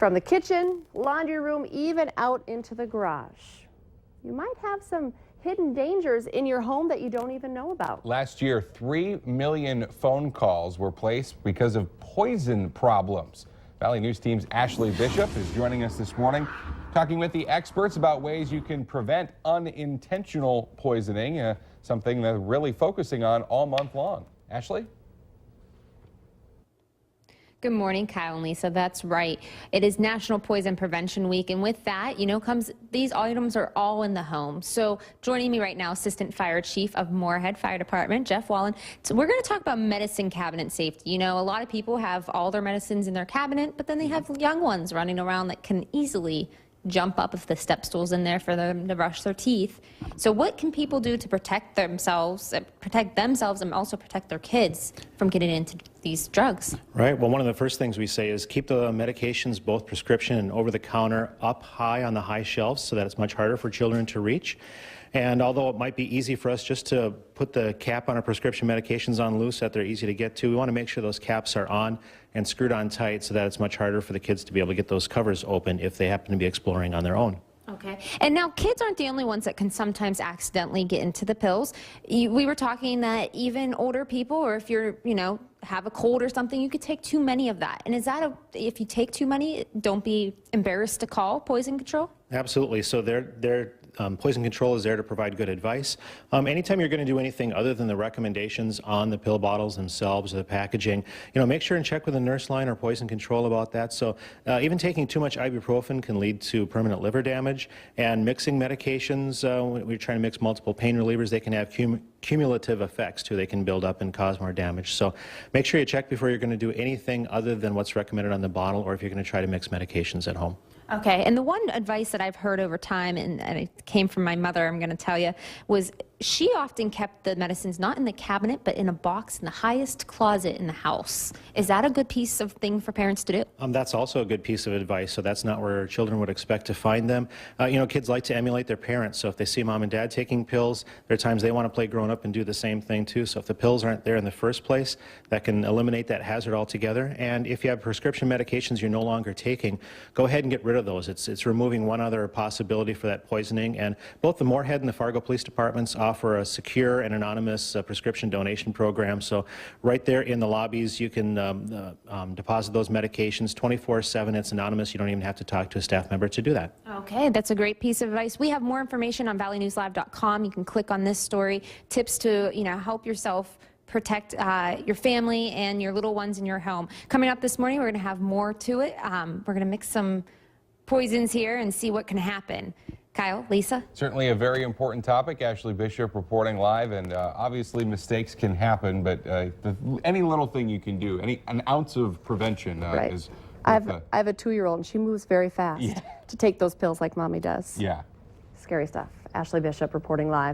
From the kitchen, laundry room, even out into the garage. You might have some hidden dangers in your home that you don't even know about. Last year, 3 million phone calls were placed because of poison problems. Valley News Team's Ashley Bishop is joining us this morning, talking with the experts about ways you can prevent unintentional poisoning, something they're really focusing on all month long. Ashley? Good morning, Kyle and Lisa. That's right. It is National Poison Prevention Week, and with that, comes these items are all in the home. So joining me right now, Assistant Fire Chief of Moorhead Fire Department, Jeff Wallen. So we're going to talk about medicine cabinet safety. A lot of people have all their medicines in their cabinet, but then they have young ones running around that can easily jump up if the step stool's in there for them to brush their teeth. So what can people do to protect themselves and also protect their kids from getting into these drugs? Right. Well, one of the first things we say is keep the medications, both prescription and over-the-counter, up high on the high shelves so that it's much harder for children to reach. And although it might be easy for us just to put the cap on our prescription medications on loose, that they're easy to get to, we want to make sure those caps are on and screwed on tight so that it's much harder for the kids to be able to get those covers open if they happen to be exploring on their own. Okay. And now kids aren't the only ones that can sometimes accidentally get into the pills. We were talking that even older people, or if you're, have a cold or something, you could take too many of that. And is that if you take too many, don't be embarrassed to call poison control? Absolutely. So poison control is there to provide good advice. Anytime you're going to do anything other than the recommendations on the pill bottles themselves or the packaging, make sure and check with the nurse line or poison control about that. So even taking too much ibuprofen can lead to permanent liver damage, and mixing medications, when we're trying to mix multiple pain relievers, they can have cumulative effects too. They can build up and cause more damage. So make sure you check before you're going to do anything other than what's recommended on the bottle, or if you're going to try to mix medications at home. Okay, and the one advice that I've heard over time, and it came from my mother, I'm going to tell you, was she often kept the medicines not in the cabinet, but in a box in the highest closet in the house. Is that a good piece of thing for parents to do? That's also a good piece of advice. So that's not where children would expect to find them. Kids like to emulate their parents. So if they see mom and dad taking pills, there are times they want to play grown up and do the same thing too. So if the pills aren't there in the first place, that can eliminate that hazard altogether. And if you have prescription medications you're no longer taking, go ahead and get rid of those. It's removing one other possibility for that poisoning. And both the Moorhead and the Fargo Police Departments offer a secure and anonymous prescription donation program. So right there in the lobbies, you can deposit those medications 24/7. It's anonymous. You don't even have to talk to a staff member to do that. Okay, that's a great piece of advice. We have more information on valleynewslive.com. You can click on this story, tips to help yourself protect your family and your little ones in your home. Coming up this morning, we're going to have more to it. We're going to mix some poisons here and see what can happen. Kyle, Lisa? Certainly a very important topic. Ashley Bishop reporting live, and obviously mistakes can happen, but any little thing you can do, an ounce of prevention is... I have a 2-year-old, and she moves very fast to take those pills like mommy does. Yeah. Scary stuff. Ashley Bishop reporting live.